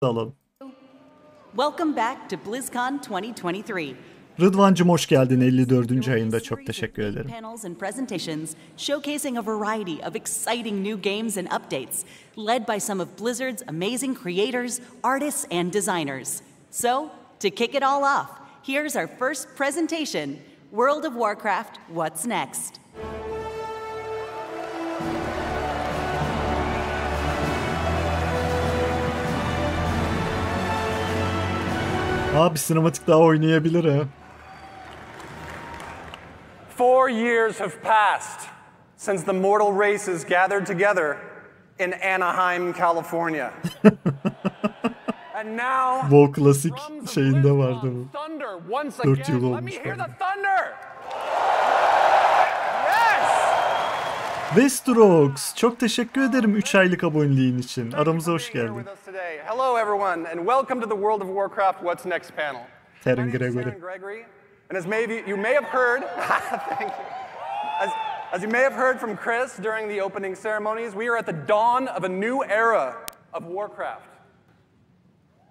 da alalım. Welcome back to Blizzcon 2023. Rıdvancım hoş geldin 54. ayında, çok teşekkür ederim. Panels and presentations showcasing a variety of exciting new games and updates led by some of Blizzard's amazing creators, artists and designers. So, to kick it all off, here's our first presentation, World of Warcraft: What's Next? Abi sinematik daha oynayabilir ha. 4 years have passed since the mortal races gathered together in Anaheim, California. And now, WoW klasik şeyinde vardı bu. thunder once 4 yıl again. Let me olmuş. hear the thunder. Yes! Vestrox, çok teşekkür ederim 3 aylık aboneliğin için. Aramıza hoş geldin. Hello everyone and welcome to the World of Warcraft What's Next panel. Terran Gregory. And as you may have heard, thank you. As you may have heard from Chris during the opening ceremonies, we are at the dawn of a new era of Warcraft.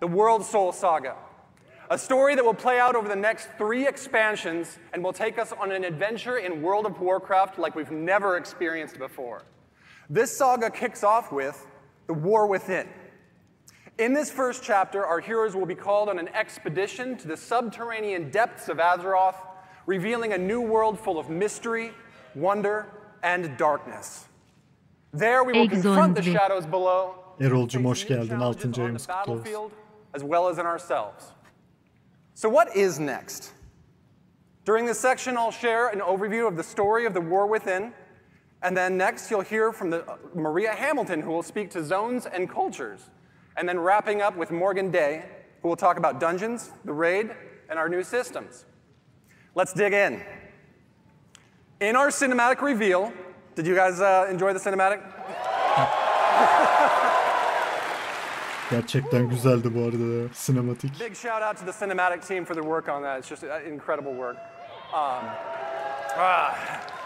The World Soul Saga. A story that will play out over the next 3 expansions and will take us on an adventure in World of Warcraft like we've never experienced before. This saga kicks off with the War Within. In this first chapter, our heroes will be called on an expedition to the subterranean depths of Azeroth, revealing a new world full of mystery, wonder, and darkness. There we will confront the shadows below, Erol'cum hoş geldin, 6. ayımız kutlu olsun. as well as in ourselves. So what is next? During this section, I'll share an overview of the story of the War Within, and then next you'll hear from Maria Hamilton, who will speak to zones and cultures. And then wrapping up with Morgan Day, who will talk about dungeons, the raid, and our new systems. Let's dig in. In our cinematic reveal, did you guys enjoy the cinematic? Gerçekten güzeldi bu arada sinematik. Big shout out to the cinematic team for their work on that. It's just incredible work.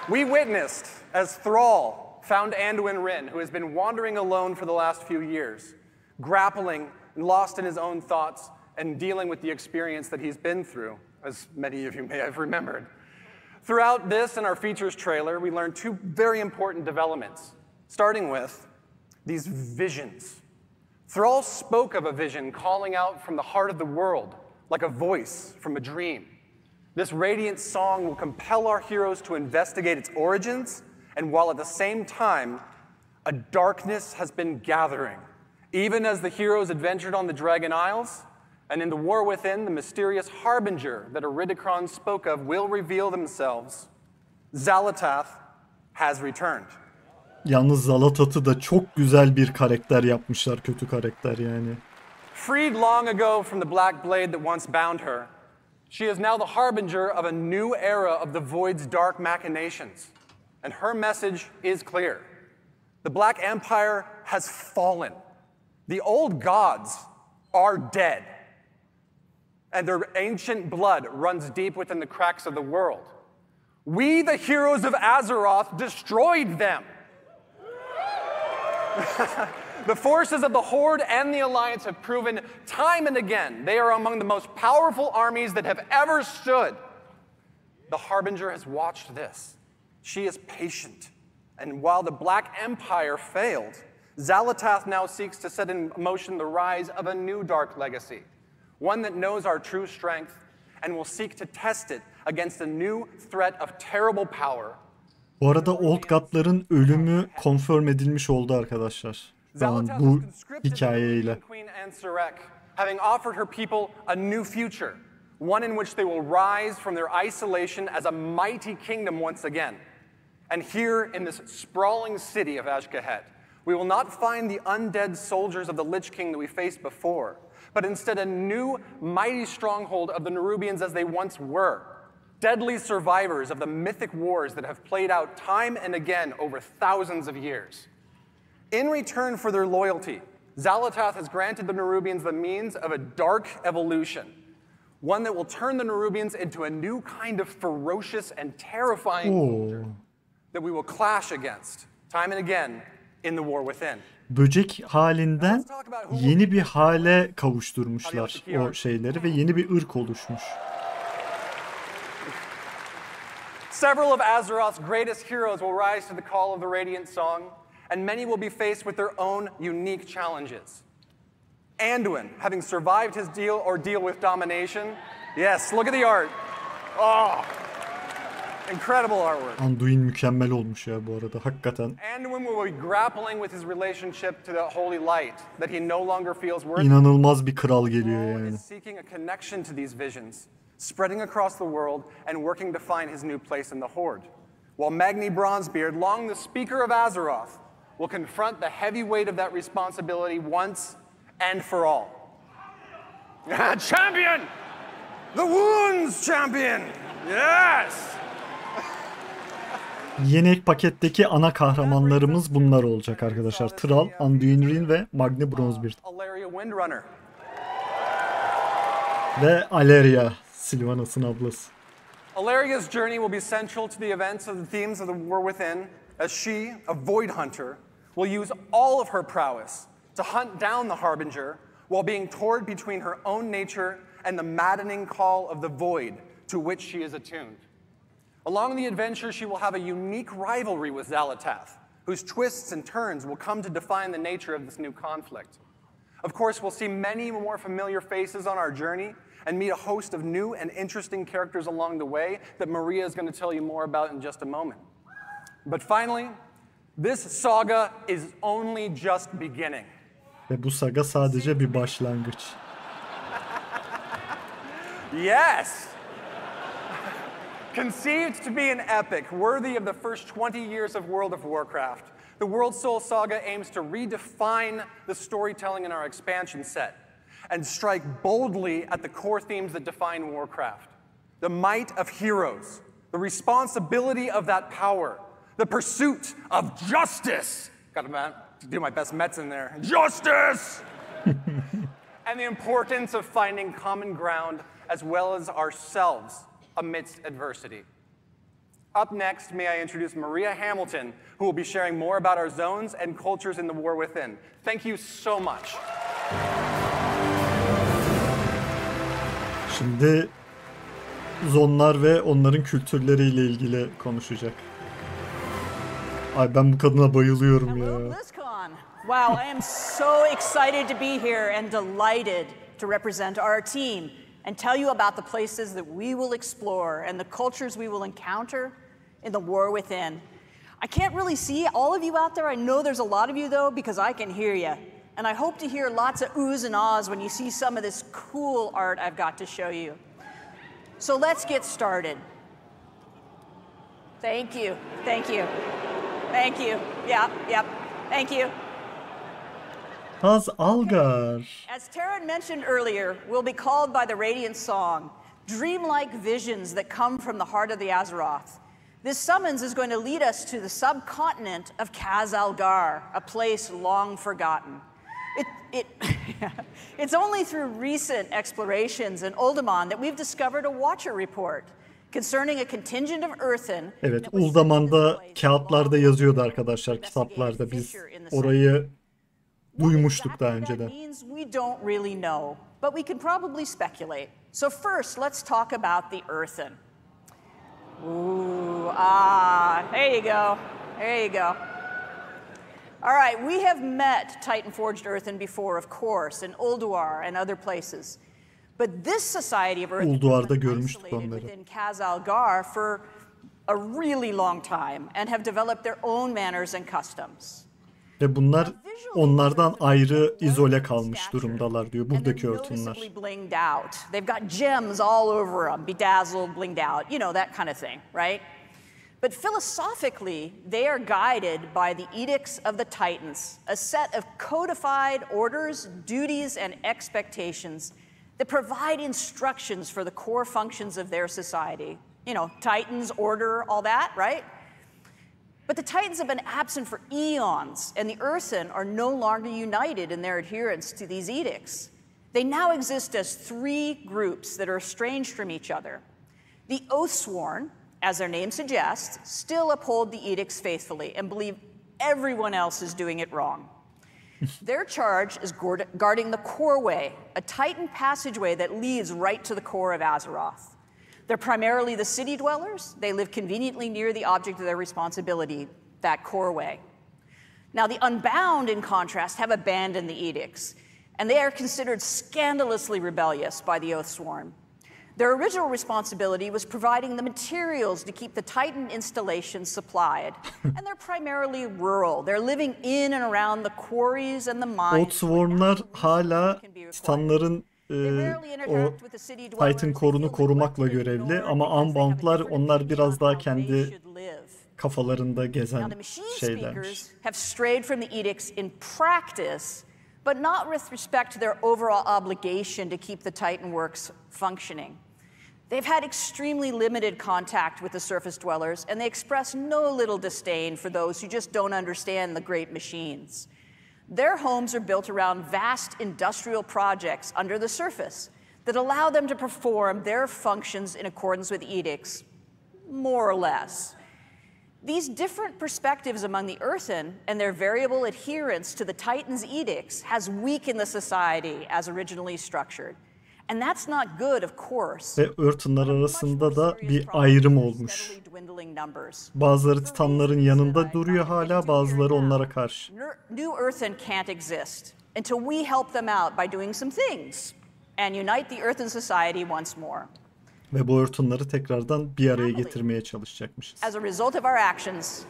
We witnessed as Thrall found Anduin Wrynn, who has been wandering alone for the last few years, grappling and lost in his own thoughts and dealing with the experience that he's been through, as many of you may have remembered. Throughout this and our features trailer, we learned 2 very important developments, starting with these visions. Thrall spoke of a vision calling out from the heart of the world, like a voice from a dream. This radiant song will compel our heroes to investigate its origins, and while at the same time, a darkness has been gathering. Even as the heroes adventured on the Dragon Isles, and in the War Within, the mysterious harbinger that Iridikron spoke of will reveal themselves. Xal'atath has returned. Yalnız Xal'atath'ı da çok güzel bir karakter yapmışlar, kötü karakter yani. Freed long ago from the black blade that once bound her, she is now the harbinger of a new era of the Void's dark machinations. And her message is clear. The Black Empire has fallen. The old gods are dead, and their ancient blood runs deep within the cracks of the world. We, the heroes of Azeroth, destroyed them. The forces of the Horde and the Alliance have proven time and again they are among the most powerful armies that have ever stood. The Harbinger has watched this. She is patient, and while the Black Empire failed, Xal'atath now seeks to set in motion the rise of a new dark legacy, one that knows our true strength and will seek to test it against a new threat of terrible power. Bu arada Old God'ların ölümü confirm edilmiş oldu arkadaşlar. Xal'atath Bu was conscripted hikayeyle. Queen Ansurek, having offered her people a new future, one in which they will rise from their isolation as a mighty kingdom once again. And here in this sprawling city of Azj-Kahet, we will not find the undead soldiers of the Lich King that we faced before, but instead a new, mighty stronghold of the Nerubians as they once were, deadly survivors of the mythic wars that have played out time and again over thousands of years. In return for their loyalty, Xal'atath has granted the Nerubians the means of a dark evolution, one that will turn the Nerubians into a new kind of ferocious and terrifying soldier that we will clash against time and again in the War Within. böcek halinden yeni bir hale kavuşturmuşlar o şeyleri ve yeni bir ırk oluşmuş. Several of Azeroth's greatest heroes will rise to the call of the Radiant Song, and many will be faced with their own unique challenges. Anduin, having survived his ordeal with domination. Yes, look at the art. Oh, incredible artwork. Anduin mükemmel olmuş ya bu arada, hakikaten. Anduin will be grappling with his relationship to the holy light that he no longer feels worthy. İnanılmaz bir kral geliyor yani. Seeking a connection to these visions, spreading across the world and working to find his new place in the Horde. While Magni Bronzebeard, long the Speaker of Azeroth, will confront the heavy weight of that responsibility once and for all. Champion! The Wounds Champion! Yes! Yeni ek paketteki ana kahramanlarımız bunlar olacak arkadaşlar. Thrall, Anduin Wrynn ve Magni Bronzebeard. Ve Alleria, Sylvanas'ın ablası. Alleria's journey will be central to the events of the themes of the War Within, as she, a Void Hunter, will use all of her prowess to hunt down the Harbinger while being torn between her own nature and the maddening call of the Void to which she is attuned. Along the adventure, she will have a unique rivalry with Xal'atath, whose twists and turns will come to define the nature of this new conflict. Of course, we'll see many more familiar faces on our journey and meet a host of new and interesting characters along the way that Maria is going to tell you more about in just a moment. But finally, this saga is only just beginning. Ve bu saga sadece bir başlangıç. Yes! Conceived to be an epic worthy of the first 20 years of World of Warcraft, the World Soul Saga aims to redefine the storytelling in our expansion set and strike boldly at the core themes that define Warcraft. The might of heroes, the responsibility of that power, the pursuit of justice. Gotta do my best Mets in there. Justice! And the importance of finding common ground as well as ourselves amidst adversity. Up next, may I introduce Maria Hamilton, who will be sharing more about our zones and cultures in the War Within. Thank you so much. Şimdi zonlar ve onların kültürleriyle ilgili konuşacak. Ay ben bu kadına bayılıyorum Hello, ya. Blizzcon. Wow, I am so excited to be here and delighted to represent our team and tell you about the places that we will explore and the cultures we will encounter in the War Within. I can't really see all of you out there. I know there's a lot of you, though, because I can hear you. And I hope to hear lots of oohs and ahs when you see some of this cool art I've got to show you. So let's get started. Thank you. Thank you. Thank you. Yep. Thank you. Haz Algar. As Taryn mentioned earlier, we'll be called by the Radiant Song, dreamlike visions that come from the heart of the Azeroth. This summons is going to lead us to the subcontinent of Khaz-Algar, a place long forgotten. It's only through recent explorations in Uldaman that we've discovered a Watcher report concerning a contingent of Earthen. Evet, Uldaman'da kağıtlarda yazıyordu arkadaşlar, kitaplarda. Biz orayı duymuştuk daha önceden. We don't really know, but we can probably speculate. So first, let's talk about the Earthen. There you go. There you go. All right, we have met Titan-forged Earthen before, of course, in Ulduar and other places. But this society of Earthen has been isolated within Khaz-Algar for a really long time and have developed their own manners and customs. Ve bunlar onlardan ayrı, izole kalmış durumdalar diyor buradaki Earthen'lar. They've got gems all over them, bedazzled, blinged out, you know, that kind of thing, right? But philosophically, they are guided by the edicts of the Titans, a set of codified orders, duties, and expectations that provide instructions for the core functions of their society. You know, Titans, order, all that, right? But the Titans have been absent for eons, and the Earthen are no longer united in their adherence to these edicts. They now exist as three groups that are estranged from each other. The Oathsworn, as their name suggests, still uphold the edicts faithfully and believe everyone else is doing it wrong. Their charge is guarding the core way, a Titan passageway that leads right to the core of Azeroth. They're primarily the city dwellers. They live conveniently near the object of their responsibility, that core way. Now, the Unbound, in contrast, have abandoned the edicts, and they are considered scandalously rebellious by the Oathsworn. Their original responsibility was providing the materials to keep the Titan installation supplied, and they're primarily rural. They're living in and around the quarries and the mines. Oathsworn'lar hala Titanların o Titan korunu korumakla görevli ama Unbound'lar onlar biraz daha kendi kafalarında gezen şeylermiş. Have strayed from the edicts in practice, but not with respect to their overall obligation to keep the Titan works functioning. They've had extremely limited contact with the surface dwellers, and they express no little disdain for those who just don't understand the great machines. Their homes are built around vast industrial projects under the surface that allow them to perform their functions in accordance with edicts, more or less. These different perspectives among the Earthen and their variable adherence to the Titan's edicts has weakened the society as originally structured. And that's not good, of course. Ve Earthen'lar arasında da bir ayrım olmuş. Bazıları Titanların yanında duruyor hala, bazıları onlara karşı. New Earthen can't exist until we help them out by doing some things and unite the Earthen society once more. Ve bu Earthen'ları tekrardan bir araya getirmeye çalışacakmışız. As a result of our actions,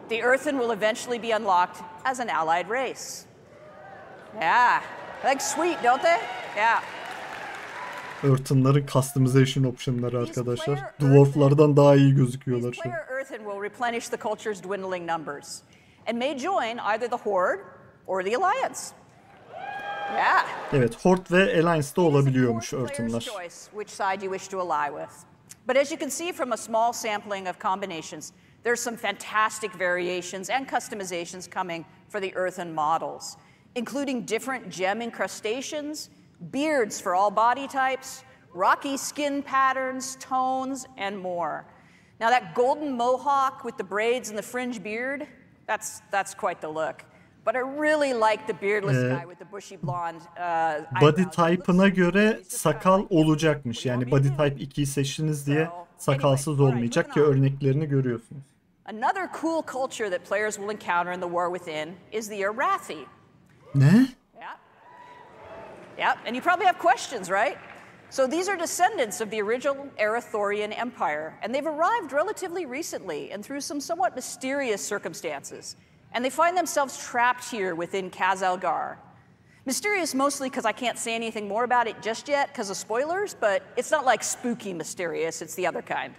the Earthen will eventually be unlocked as an allied race. Yeah, like sweet, don't they? Yeah. Earthen'ların customization optionları arkadaşlar. Dwarf'lardan daha iyi gözüküyorlar şu an. These player Earthen will replenish the culture's dwindling numbers and may join either the Horde or the Alliance. Yeah. Evet, Horde ve Alliance'da olabiliyormuş Earthen'lar. Which side you wish to ally with. But as you can see from a small sampling of combinations, there's some fantastic variations and customizations coming for the Earthen models, including different gem incrustations, beards for all body types, rocky skin patterns, tones, and more. Now that golden mohawk with the braids and the fringe beard, that's quite the look. But I really like the beardless guy with the bushy blonde body type'ına göre sakal olacakmış. Yani body type 2'yi seçtiniz diye sakalsız olmayacak ki örneklerini görüyorsunuz. Another cool culture that players will encounter in the War Within is the Arathi. Ne? Yeah, and you probably have questions, right? So these are descendants of the original Arathorian Empire, and they've arrived relatively recently and through some somewhat mysterious circumstances. And they find themselves trapped here within Khazalgar. Mysterious mostly because I can't say anything more about it just yet because of spoilers, but it's not like spooky mysterious, it's the other kind.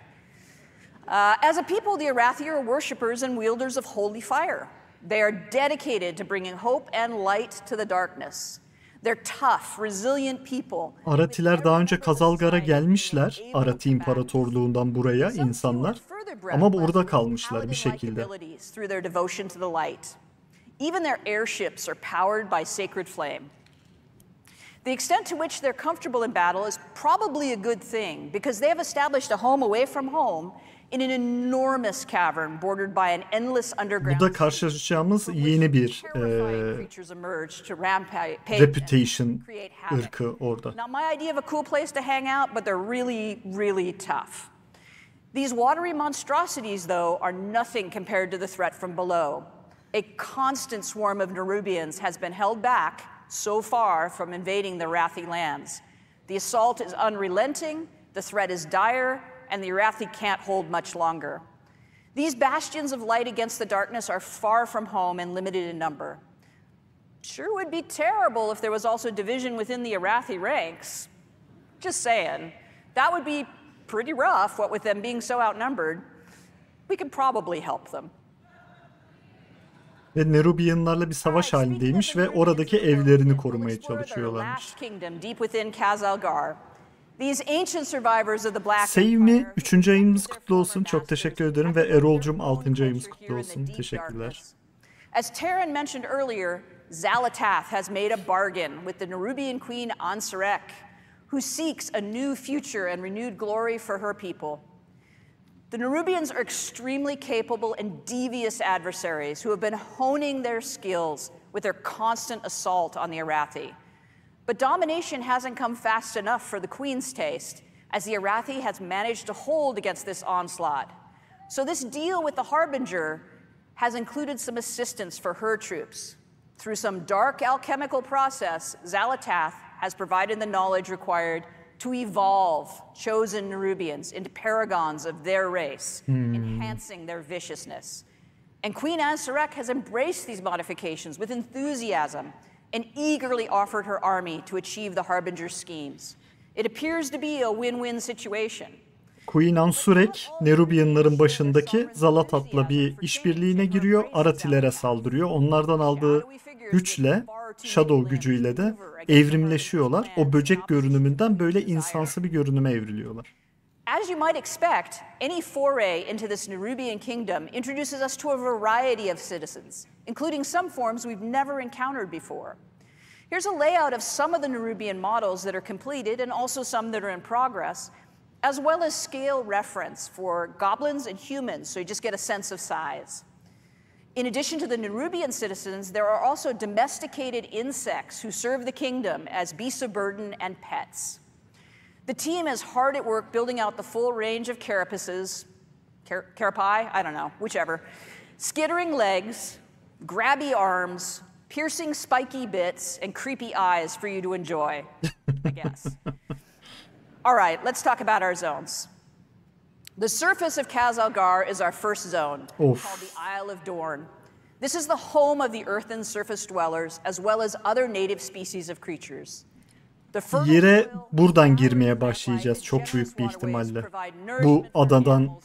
As a people, the Arathi are worshippers and wielders of holy fire. They are dedicated to bringing hope and light to the darkness. They're tough, resilient people. Aratiler daha önce Khazalgar'a gelmişler. Arati İmparatorluğundan buraya insanlar. Ama burada kalmışlar bir şekilde. Even their airships are powered by sacred flame. The extent to which they're comfortable in battle is probably a good thing because they have established a home away from home in an enormous cavern bordered by an endless underground. Burada karşılaşacağımız yeni bir reputation ırkı orada. Now my idea of a cool place to hang out, but they're really, really tough. These watery monstrosities, though, are nothing compared to the threat from below. A constant swarm of Nerubians has been held back so far from invading the Arathi lands. The assault is unrelenting, the threat is dire, and the Arathi can't hold much longer. These bastions of light against the darkness are far from home and limited in number. Sure would be terrible if there was also division within the Arathi ranks. Just saying. That would be pretty rough, what with them being so outnumbered. We could probably help them. Ve Nerubianlarla bir savaş halindeymiş ve oradaki evlerini korumaya çalışıyorlarmış. Save me 3. ayımız kutlu olsun. Çok teşekkür ederim ve Erol'cum 6. ayımız kutlu olsun. Teşekkürler. As Terran mentioned earlier, Xalatath has made a bargain with the Nerubian queen Anserek, who seeks a new future and renewed glory for her people. The Nerubians are extremely capable and devious adversaries who have been honing their skills with their constant assault on the Arathi. But domination hasn't come fast enough for the Queen's taste, as the Arathi has managed to hold against this onslaught. So this deal with the Harbinger has included some assistance for her troops. Through some dark alchemical process, Xalatath has provided the knowledge required to evolve chosen Nerubians into paragons of their race, enhancing their viciousness. And Queen Ansorek has embraced these modifications with enthusiasm and eagerly offered her army to achieve the Harbinger's schemes. It appears to be a win-win situation. Queen Ansorek, Nerubianların başındaki Xalatath'la bir işbirliğine giriyor, Arathilere saldırıyor. Onlardan aldığı güçle, Shadow gücüyle de evrimleşiyorlar. O böcek görünümünden böyle insansı bir görünüme evriliyorlar. As you might expect, any foray into this Nerubian kingdom introduces us to a variety of citizens, including some forms we've never encountered before. Here's a layout of some of the Nerubian models that are completed and also some that are in progress, as well as scale reference for goblins and humans, so you just get a sense of size. In addition to the Nerubian citizens, there are also domesticated insects who serve the kingdom as beasts of burden and pets. The team is hard at work building out the full range of carapaces, carapae, I don't know, whichever, skittering legs, grabby arms, piercing spiky bits, and creepy eyes for you to enjoy, I guess. All right, let's talk about our zones. The surface of Khazalgar is our first zone, called the Isle of Dorn. This is the home of the earthen surface dwellers, as well as other native species of creatures. Yere buradan girmeye başlayacağız çok büyük bir ihtimalle. Bu adadan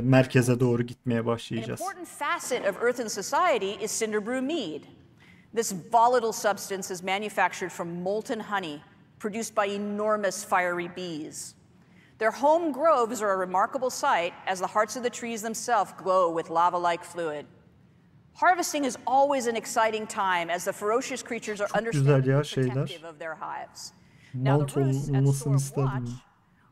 merkeze doğru gitmeye başlayacağız. An important facet of earthen society is Cinderbrew mead. This volatile substance is manufactured from molten honey produced by enormous fiery bees. Their home groves are a remarkable sight as the hearts of the trees themselves glow with lava-like fluid. Harvesting is always an exciting time as the ferocious creatures are understandably protective of their hives. Now the roosts, as Storm Watch,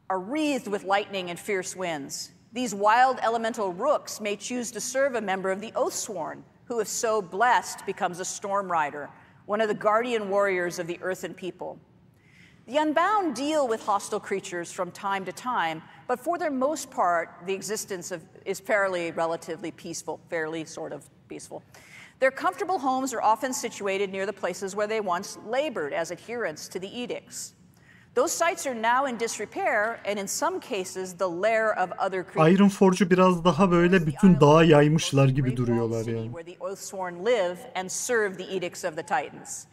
are wreathed with lightning and fierce winds. These wild elemental rooks may choose to serve a member of the Oathsworn, who, if so blessed, becomes a Storm Rider, one of the guardian warriors of the earthen people. The Unbound deal with hostile creatures from time to time, but for their most part, the existence is relatively peaceful, sort of peaceful. Their comfortable homes are often situated near the places where they once labored as adherents to the edicts. Those sites are now in disrepair and in some cases the lair of other creatures. Ironforge'u biraz daha böyle bütün dağa yaymışlar gibi duruyorlar yani. Where the Oathsworn live and serve the edicts of the Titans.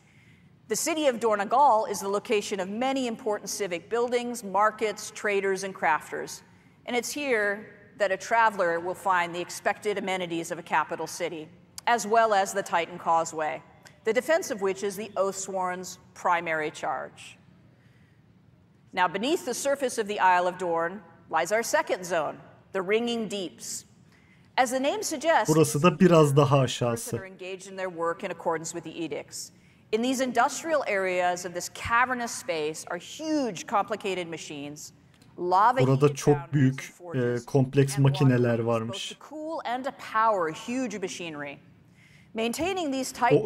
The city of Dornagal is the location of many important civic buildings, markets, traders, and crafters. And it's here that a traveler will find the expected amenities of a capital city, as well as the Titan Causeway, the defense of which is the Oathsworn's primary charge. Now, beneath the surface of the Isle of Dorn lies our second zone, the Ringing Deeps. As the name suggests, burası da biraz daha aşağısı. are engaged in their work in accordance with the edicts. In these industrial areas of this cavernous space are huge, complicated machines. Burada çok büyük, kompleks makineler varmış. O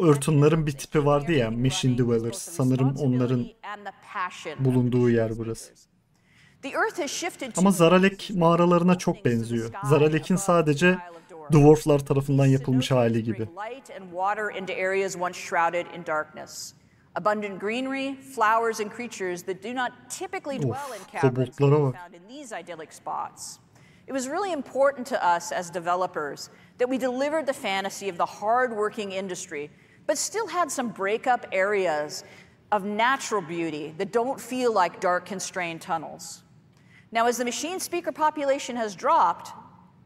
Earthen'ların bir tipi vardı ya, Machine Dwellers. Sanırım onların bulunduğu yer burası. Ama Zaralek mağaralarına çok benziyor. Zaralek'in sadece Dwarflar tarafından yapılmış hali gibi. Abundant greenery, flowers, and creatures that do not typically dwell in caverns found in these idyllic spots. It was really important to us as developers that we delivered the fantasy of the hard-working industry, but still had some break-up areas of natural beauty that don't feel like dark, constrained tunnels. Now, as the machine speaker population has dropped,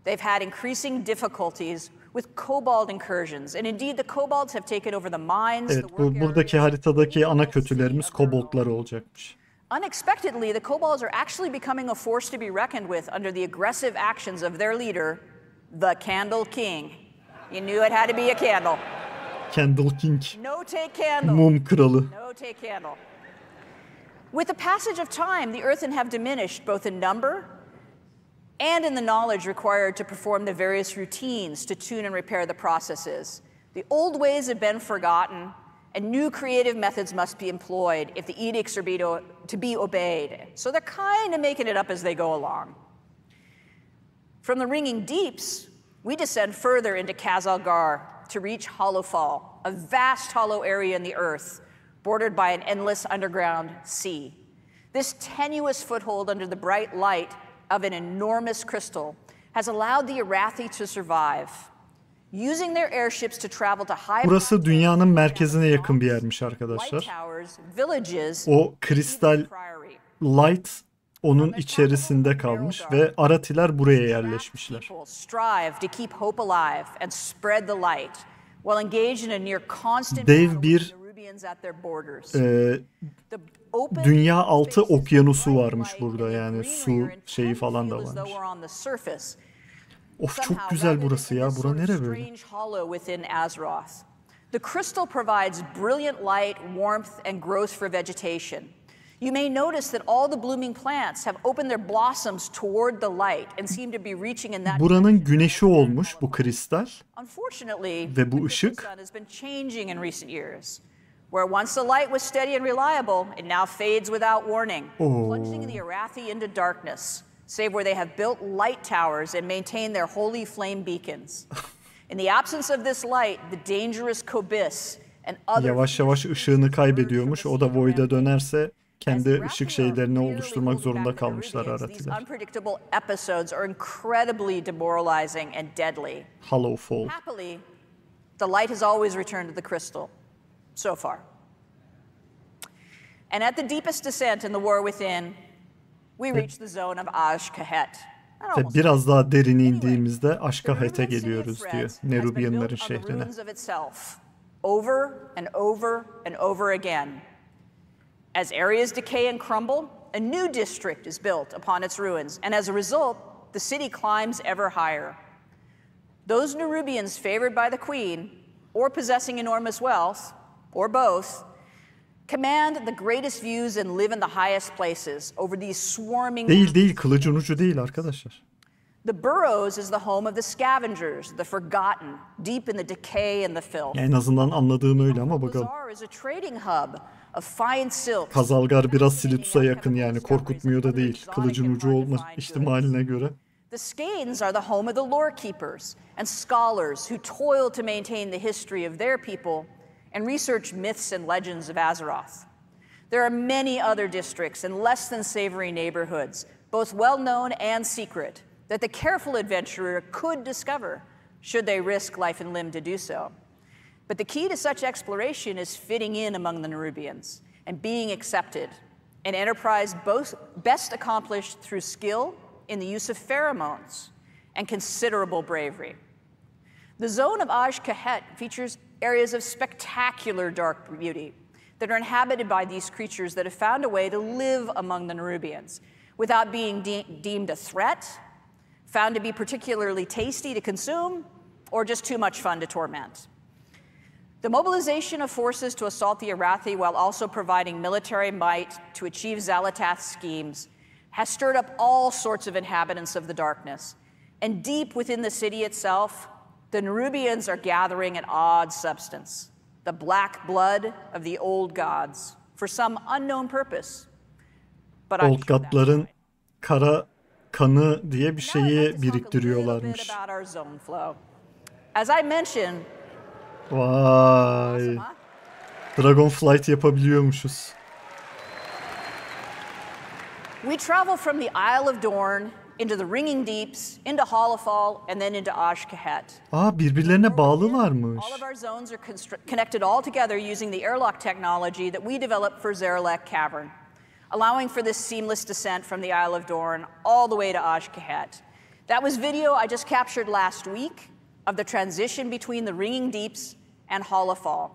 they've had increasing difficulties with kobold incursions, and indeed the kobolds have taken over the mines. Evet, buradaki haritadaki ana kötülerimiz koboldlar olacakmış. Unexpectedly, the kobolds are actually becoming a force to be reckoned with under the aggressive actions of their leader, the Candle King. You knew it had to be a candle. Candle King. No take candle. Mum kralı. No take candle. With the passage of time, the earthen have diminished both in number and in the knowledge required to perform the various routines to tune and repair the processes. The old ways have been forgotten, and new creative methods must be employed if the edicts are to be obeyed. So they're kind of making it up as they go along. From the ringing deeps, we descend further into Khazalgar to reach Hollowfall, a vast hollow area in the earth, bordered by an endless underground sea. This tenuous foothold under the bright light of an enormous crystal has allowed the Arathi to survive. Using their airships to travel to high. Burası dünyanın merkezine yakın bir yermiş arkadaşlar. O kristal light onun içerisinde kalmış ve Aratiler buraya yerleşmişler. Dev bir dünya altı okyanusu varmış burada, yani su şeyi falan da varmış. Of, çok güzel burası ya. Bura nere böyle? The crystal provides brilliant light, warmth, and growth for vegetation. You may notice that all the blooming plants have opened their blossoms toward the light and seem to be reaching in that. Buranın güneşi olmuş bu kristal. Unfortunately, ve bu ışık has been changing in recent years. Where once the light was steady and reliable, it now fades without warning, plunging the Arathi into darkness, save where they have built light towers and maintain their holy flame beacons. In the absence of this light, the dangerous Kobis and other yavaş yavaş ışığını kaybediyormuş. O da Void'e dönerse kendi ışık şeylerini oluşturmak zorunda kalmışlar Aratiler. Unpredictable episodes are incredibly demoralizing and deadly. Hollowfall. Happily, the light has always returned to the crystal. So far. And at the deepest descent in the war within, we reach the zone of Azj-Kahet. Ve biraz daha derine indiğimizde Azj-Kahet'e geliyoruz diyor, Nerubianların şehrine. Over and over and over again. As areas decay and crumble, a new district is built upon its ruins, and as a result, the city climbs ever higher. Those Nerubians favored by the queen, or possessing enormous wealth, or both, command the greatest views and live in the highest places over these swarming. Değil, kılıcın ucu değil arkadaşlar. The burrows is the home of the scavengers, the forgotten, deep in the decay and the filth. En azından anladığım öyle ama bakalım. Khazalgar biraz Silitus'a yakın, yani korkutmuyor da değil, kılıcın ucu olma ihtimaline göre. The Skanes are the home of the lore keepers and scholars who toil to maintain the history of their people and research myths and legends of Azeroth. There are many other districts and less than savory neighborhoods, both well-known and secret, that the careful adventurer could discover should they risk life and limb to do so. But the key to such exploration is fitting in among the Nerubians and being accepted, an enterprise best accomplished through skill in the use of pheromones and considerable bravery. The zone of Azj-Kahet features areas of spectacular dark beauty that are inhabited by these creatures that have found a way to live among the Nerubians without being deemed a threat, found to be particularly tasty to consume, or just too much fun to torment. The mobilization of forces to assault the Arathi while also providing military might to achieve Xal'atath's schemes has stirred up all sorts of inhabitants of the darkness. And deep within the city itself, the Nerubians are gathering an odd substance, the black blood of the old gods, for some unknown purpose. But Old God'ların kara kanı diye bir şeyi biriktiriyorlarmış. As I mentioned, vay. Dragonflight yapabiliyormuşuz. We travel from the Isle of Dorn into the Ringing Deeps, into Hollowfall, and then into Azj-Kahet. Birbirlerine bağlılarmış. All of our zones are connected all together using the airlock technology that we developed for Zarelek Cavern, allowing for this seamless descent from the Isle of Dorn all the way to Azj-Kahet. That was video I just captured last week of the transition between the Ringing Deeps and Hollowfall.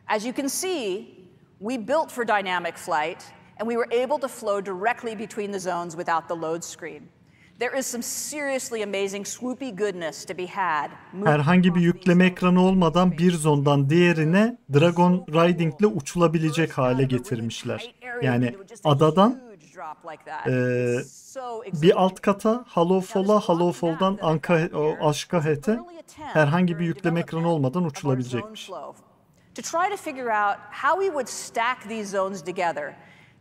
As you can see, we built for dynamic flight, and we were able to flow directly between the zones without the load screen. There is some seriously amazing swoopy goodness to be had. Herhangi bir yükleme ekranı olmadan bir zondan diğerine Dragon Riding'le uçulabilecek hale getirmişler. Yani adadan Bir alt kata Hollow Fall'a, Hollow Fall'dan Ashkahet'e herhangi bir yükleme ekranı olmadan uçulabilecekmiş. To try to figure out how we would stack these zones together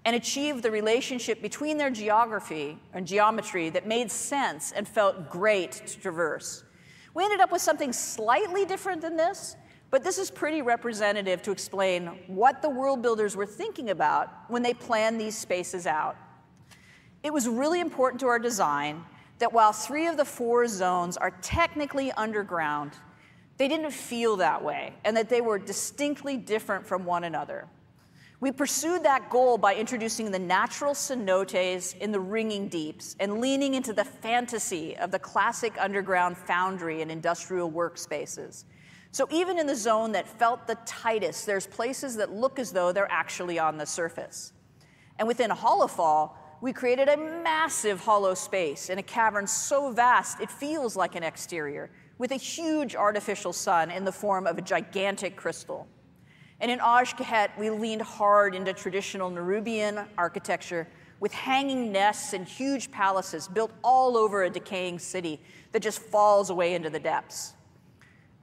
and achieve the relationship between their geography and geometry that made sense and felt great to traverse. We ended up with something slightly different than this, but this is pretty representative to explain what the world builders were thinking about when they planned these spaces out. It was really important to our design that while 3 of the 4 zones are technically underground, they didn't feel that way, and that they were distinctly different from one another. We pursued that goal by introducing the natural cenotes in the ringing deeps and leaning into the fantasy of the classic underground foundry and industrial workspaces. So even in the zone that felt the tightest, there's places that look as though they're actually on the surface. And within Hollowfall, we created a massive hollow space in a cavern so vast it feels like an exterior, with a huge artificial sun in the form of a gigantic crystal. And in Ashkahet, we leaned hard into traditional Nerubian architecture with hanging nests and huge palaces built all over a decaying city that just falls away into the depths.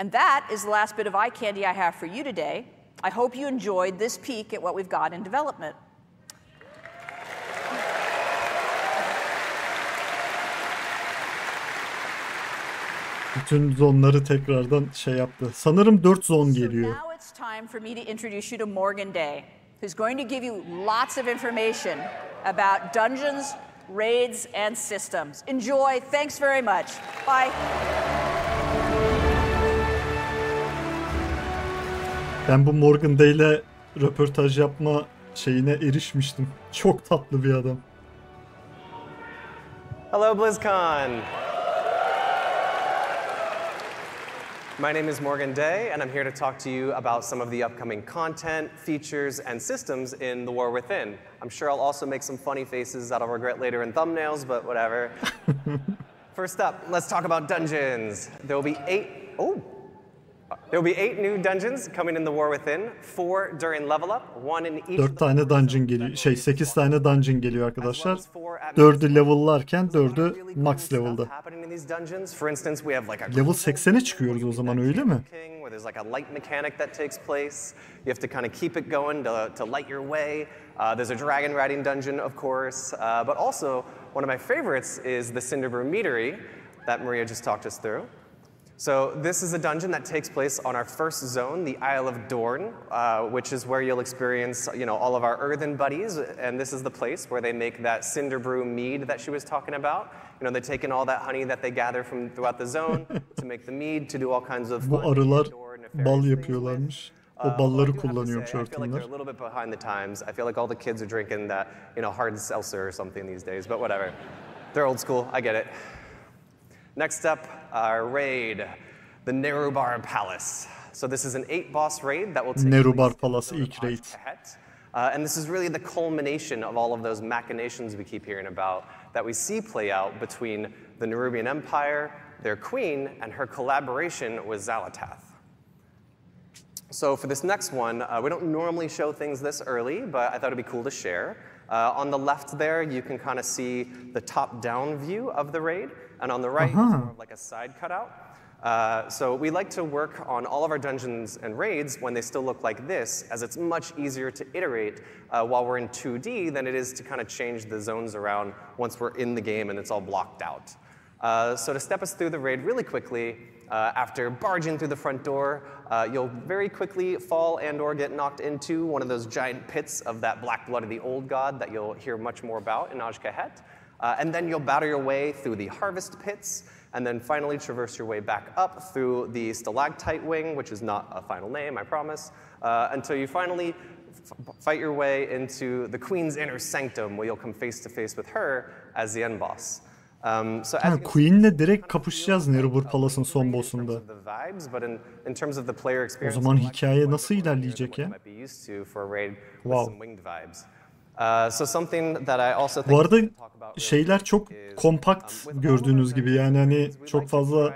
And that is the last bit of eye candy I have for you today. I hope you enjoyed this peek at what we've got in development. Bütün zonları tekrardan şey yaptı. Sanırım 4 zon geliyor. So now it's time for me to introduce you to Morgan Day, who's going to give you lots of information about dungeons, raids, and systems. Enjoy. Thanks very much. Bye. Ben bu Morgan Day'le röportaj yapma şeyine erişmiştim. Çok tatlı bir adam. Hello, Blizzcon. My name is Morgan Day, and I'm here to talk to you about some of the upcoming content, features, and systems in The War Within. I'm sure I'll also make some funny faces that I'll regret later in thumbnails, but whatever. First up, let's talk about dungeons. There will be 8 new dungeons coming in The War Within, 4 during level up, 1 in each. 4 tane dungeon geliyor. 8 tane dungeon geliyor arkadaşlar. 4'ü level'larken 4'ü max level'da. Level 80'e çıkıyoruz o zaman, öyle mi? There's like a light mechanic that takes place. You have to kind of keep it going to light your way. There's a dragon riding dungeon, of course, but also one of my favorites is the Cinderbrew Meadery that Maria just talked us through. So this is a dungeon that takes place on our first zone, the Isle of Dorn, which is where you'll experience, all of our earthen buddies, and this is the place where they make that Cinderbrew mead that she was talking about. They take in all that honey that they gather from throughout the zone to make the mead, to do all kinds of Bu arılar bal yapıyorlarmış. O balları kullanıyormuş örtünler. A little bit behind the times. I feel like all the kids are drinking that, hard seltzer or something these days, but whatever. They're old school, I get it. Next up, our raid, the Nerubar Palace. So this is an 8-boss raid that will take Nerubar Palace ilk raid. And this is really the culmination of all of those machinations we keep hearing about that we see play out between the Nerubian Empire, their queen, and her collaboration with Xalatath. So for this next one, we don't normally show things this early, but I thought it'd be cool to share. On the left there, you can kind of see the top-down view of the raid, and on the right, it's more of like a side cutout. So we like to work on all of our dungeons and raids when they still look like this, as it's much easier to iterate while we're in 2D than it is to kind of change the zones around once we're in the game and it's all blocked out. So to step us through the raid really quickly, after barging through the front door, you'll very quickly fall and or get knocked into one of those giant pits of that black blood of the old god that you'll hear much more about in Ashkahet. And then you'll battle your way through the harvest pits, and then finally traverse your way back up through the stalactite wing, which is not a final name, I promise, until you finally fight your way into the Queen's inner sanctum, where you'll come face to face with her as the end boss. Queen'le direkt kapışacağız Nerubar Palace'ın son boss'unda. O zaman hikaye nasıl ilerleyecek ya? Wow. So something that I also think Bu arada şeyler çok kompakt gördüğünüz gibi, yani hani çok fazla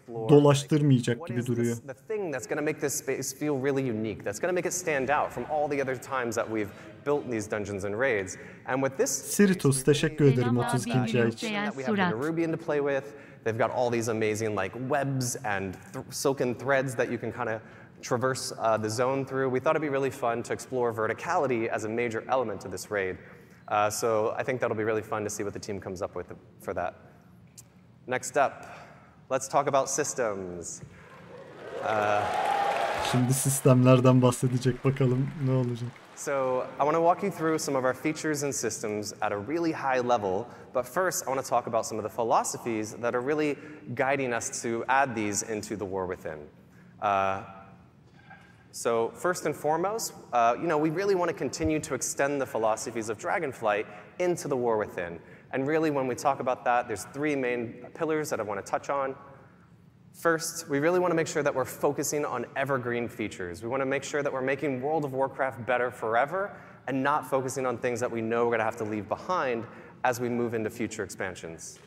dolaştırmayacak gibi duruyor. The thing that's going to make this space feel really unique, that's going to make it stand out from all the other times that we've built these dungeons and raids. And with this Siritus, teşekkür ederim 32. ay için. that we have the Nerubian to play with. They've got all these amazing like webs and silken threads that you can kind of traverse the zone through. We thought it'd be really fun to explore verticality as a major element of this raid. So I think that'll be really fun to see what the team comes up with for that. Next up, let's talk about systems. Şimdi sistemlerden bahsedecek, bakalım ne olacak. So I want to walk you through some of our features and systems at a really high level, but first I want to talk about some of the philosophies that are really guiding us to add these into the War Within. So first and foremost, we really want to continue to extend the philosophies of Dragonflight into the War Within. And really when we talk about that, there's three main pillars that I want to touch on. First, we really want to make sure that we're focusing on evergreen features. We want to make sure that we're making World of Warcraft better forever and not focusing on things that we know we're going to have to leave behind as we move into future expansions.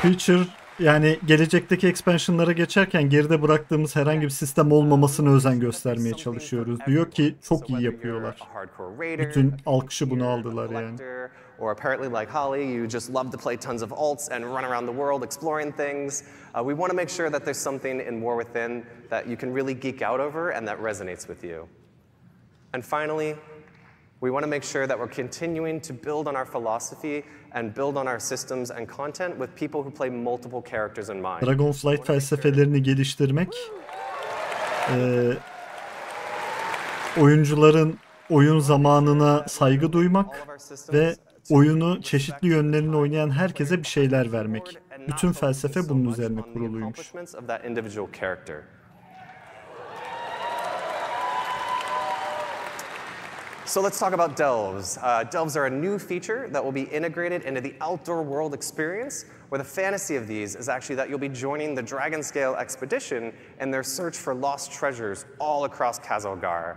Feature, yani gelecekteki expansion'lara geçerken geride bıraktığımız herhangi bir sistem olmamasına özen göstermeye çalışıyoruz. Diyor ki çok iyi yapıyorlar. Bütün alkışı bunu aldılar yani. Or apparently like Holly, you just love to play tons of alts and run around the world exploring things. We want to make sure that there's something in War Within that you can really geek out over and that resonates with you. And finally, we want to make sure that we're continuing to build on our philosophy and build on our systems and content with people who play multiple characters in mind. Dragonflight felsefelerini geliştirmek, oyuncuların oyun zamanına saygı duymak ve oyunu çeşitli yönlerini oynayan herkese bir şeyler vermek. Bütün felsefe bunun üzerine kuruluymuş. So let's talk about delves. Delves are a new feature that will be integrated into the outdoor world experience, where the fantasy of these is actually that you'll be joining the Dragonscale expedition in their search for lost treasures all across Khazalgar.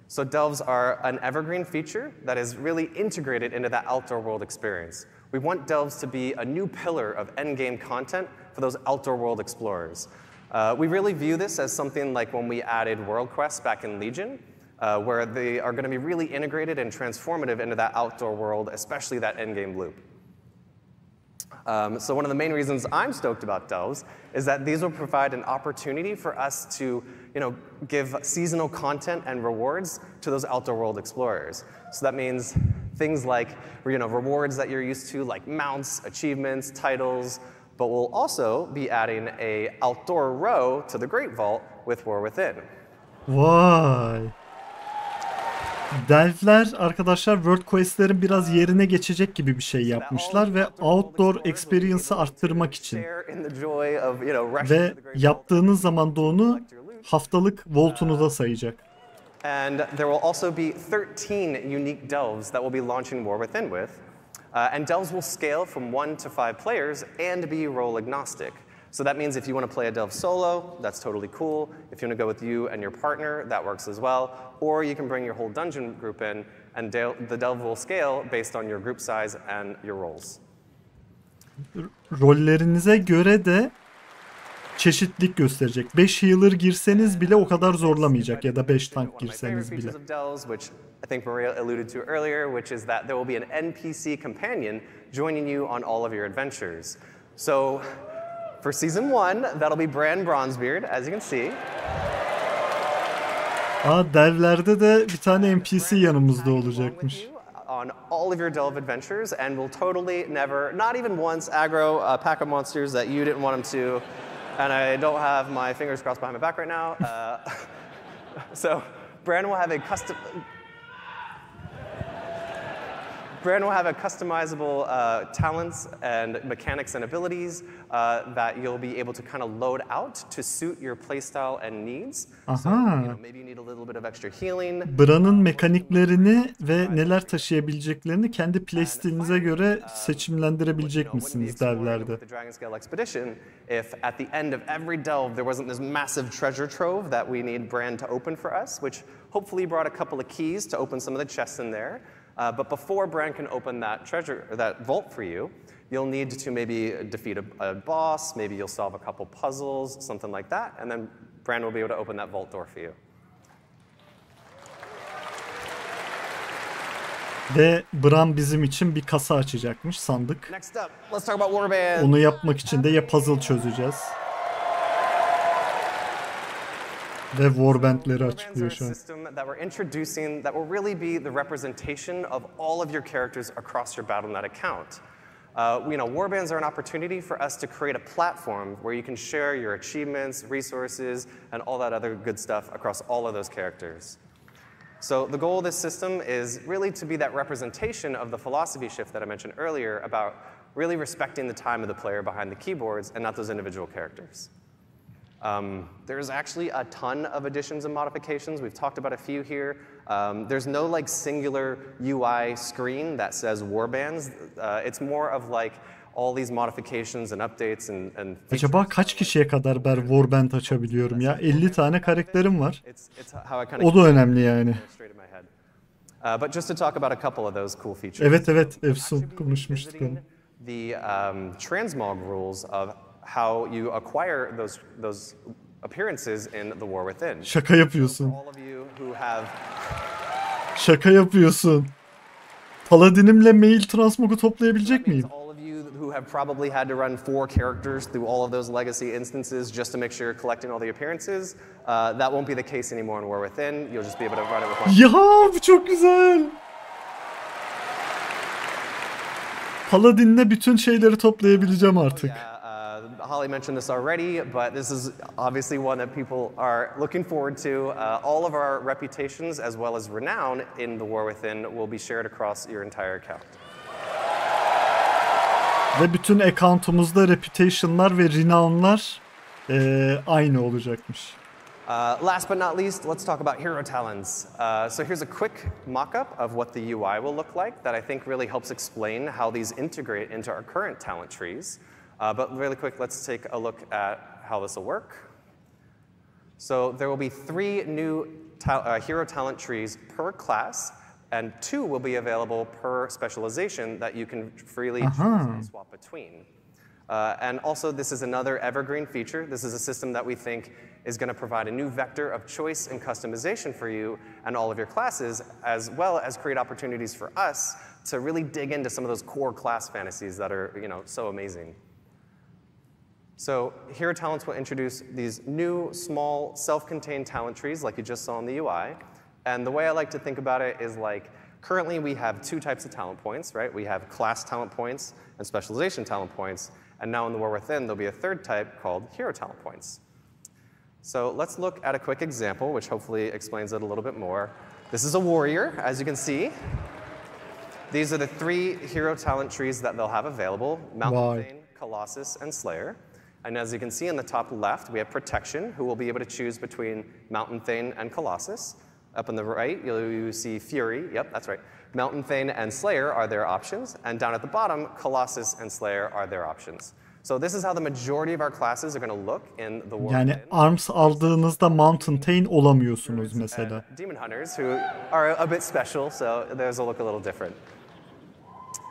So delves are an evergreen feature that is really integrated into that outdoor world experience. We want delves to be a new pillar of endgame content for those outdoor world explorers. We really view this as something like when we added world quests back in Legion, where they are going to be really integrated and transformative into that outdoor world, especially that endgame loop. So one of the main reasons I'm stoked about delves is that these will provide an opportunity for us to, give seasonal content and rewards to those outdoor world explorers. So that means things like, rewards that you're used to, like mounts, achievements, titles, but we'll also be adding a outdoor row to the Great Vault with War Within. Vay! Delvler arkadaşlar World Quest'lerin biraz yerine geçecek gibi bir şey yapmışlar ve outdoor experience'ı arttırmak için. Ve yaptığınız zaman da onu haftalık vault'unuza sayacak. And there will also be 13 unique delves that we'll be launching War Within with. And delves will scale from 1 to 5 players and be role agnostic. So that means if you want to play a delve solo, that's totally cool. If you want to go with you and your partner, that works as well. Or you can bring your whole dungeon group in, and the delve will scale based on your group size and your roles. Rollerinize göre de çeşitlilik gösterecek. 5 healer girseniz bile o kadar zorlamayacak ya da 5 tank girseniz bile. I think Maria alluded to earlier, which is that there will be an NPC companion joining you on all of your adventures. So for Season 1, that'll be Bran Bronzebeard, as you can see. Delvlerde de bir tane NPC yanımızda olacakmış. On all of your delve adventures, and will totally never, not even once, aggro a pack of monsters that you didn't want him to. And I don't have my fingers crossed behind my back right now. So Bran will have a customizable talents and mechanics and abilities that you'll be able to kind of load out to suit your playstyle and needs. So, maybe you need a little bit of extra healing. Bran'ın mekaniklerini ve neler taşıyabileceklerini kendi playstylinize göre seçimlendirebilecek misiniz delvlerde? The Dragonscale expedition, if at the end of every delve there wasn't this massive treasure trove that we need Bran to open for us, which hopefully brought a couple of keys to open some of the chests in there. But before Bran can open that that vault for you, you'll need to maybe defeat a boss, maybe you'll solve a couple puzzles, something like that, and then Bran will be able to open that vault door for you. Ve Bran bizim için bir kasa açacakmış, sandık. Next up, let's talk about warbands. Onu yapmak için de ya puzzle çözeceğiz. Ve warbandleri açıklıyor şu an. That we're introducing that will really be the representation of all of your characters across your Battle.net account. Warbands are an opportunity for us to create a platform where you can share your achievements, resources, and all that other good stuff across all of those characters. So the goal of this system is really to be that representation of the philosophy shift that I mentioned earlier about really respecting the time of the player behind the keyboards and not those individual characters. There's actually a ton of additions and modifications. We've talked about a few here. There's no like singular UI screen that says warbands. It's more of like all these modifications and updates and Acaba kaç kişiye kadar ben warband açabiliyorum ya? 50 tane karakterim var. O da önemli yani. But just to talk about a couple of those cool features. Evet, Efsun konuşmuştuk onu. The transmog rules of how you acquire those appearances in the War Within. Şaka yapıyorsun. All of you who have Şaka yapıyorsun. Paladinimle mail transmog'u toplayabilecek miyim? All of you who have probably had to run 4 characters through all of those legacy instances just to make sure you're collecting all the appearances, that won't be the case anymore in War Within. You'll just be able to run it with one. Ya bu çok güzel. Paladin'le bütün şeyleri toplayabileceğim artık. Holly mentioned this already, but this is obviously one that people are looking forward to. All of our reputations as well as renown in the War Within will be shared across your entire account. Ve bütün account'umuzda reputation'lar ve renown'lar aynı olacakmış. Last but not least, let's talk about hero talents. So here's a quick mock-up of what the UI will look like that I think really helps explain how these integrate into our current talent trees. But really quick, let's take a look at how this will work. So there will be 3 new hero talent trees per class, and 2 will be available per specialization that you can freely choose and swap between. And also, this is another evergreen feature. This is a system that we think is going to provide a new vector of choice and customization for you and all of your classes, as well as create opportunities for us to really dig into some of those core class fantasies that are, so amazing. So Hero Talents will introduce these new, small, self-contained talent trees like you just saw in the UI. And the way I like to think about it is like, currently we have 2 types of talent points, right? We have class talent points and specialization talent points. And now in the War Within, there'll be a 3rd type called Hero Talent points. So let's look at a quick example, which hopefully explains it a little bit more. This is a warrior, as you can see. These are the 3 hero talent trees that they'll have available: Mountain Thane, Colossus, and Slayer. And as you can see in the top left, we have Protection, who will be able to choose between Mountain Thane and Colossus. Up on the right, you see Fury. Yep, that's right. Mountain Thane and Slayer are their options. And down at the bottom, Colossus and Slayer are their options. So this is how the majority of our classes are going to look in the War Yani arms aldığınızda Mountain Thane olamıyorsunuz mesela. Demon Hunters, who are a bit special, so theirs will look a little different.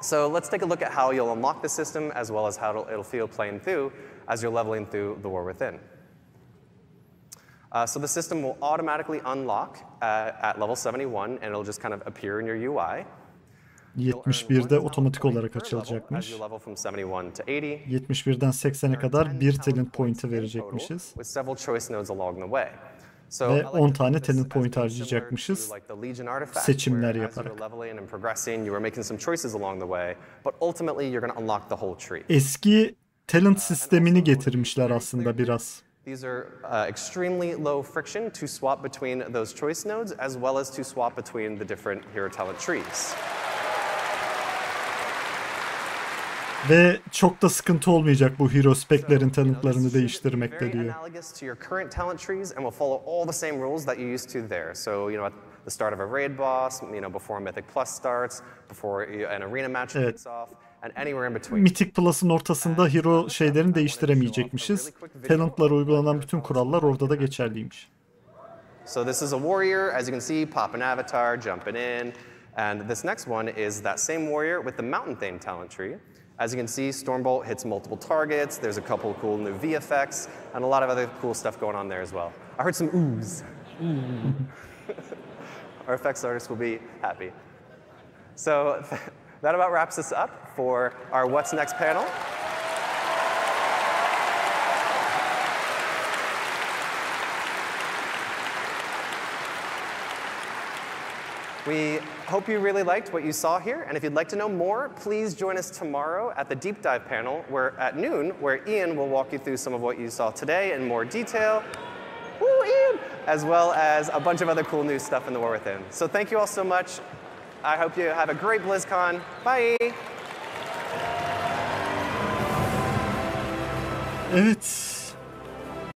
So let's take a look at how you'll unlock the system, as well as how it'll feel playing through as you're leveling through the War Within. So the system will automatically unlock at level 71, and it'll just kind of appear in your UI. 71'de otomatik olarak açılacakmış. 71'den 80'e kadar 1 talent point'ı verecekmişiz. Ve 10 tane talent point harcayacakmışız seçimler yaparak. Eski talent sistemini getirmişler aslında biraz. These are extremely low friction to swap between those choice nodes, as well as to swap between the different hero talent trees. Ve çok da sıkıntı olmayacak bu hero spec'lerin talentlarını değiştirmekte diyor. Analogous to your current talent trees, and will follow all the same rules that you used to there. So, at the start of a raid boss, before Mythic Plus starts, before an arena match kicks off, and anywhere in between. Mythic Plus'ın ortasında hero şeylerini değiştiremeyecekmişiz. Talent'lara uygulanan bütün kurallar orada da geçerliymiş. So this is a warrior, as you can see, pop an avatar, jumping in. And this next one is that same warrior with the Mountain Thane talent tree. As you can see, Stormbolt hits multiple targets. There's a couple of cool new V effects, and a lot of other cool stuff going on there as well. I heard some oohs. Our effects artist will be happy. So that about wraps us up for our What's Next panel. We hope you really liked what you saw here, and if you'd like to know more, please join us tomorrow at the Deep Dive panel at noon, where Ian will walk you through some of what you saw today in more detail. Woo, Ian! As well as a bunch of other cool new stuff in the War Within. So thank you all so much. I hope you have a great BlizzCon. Bye! Evet.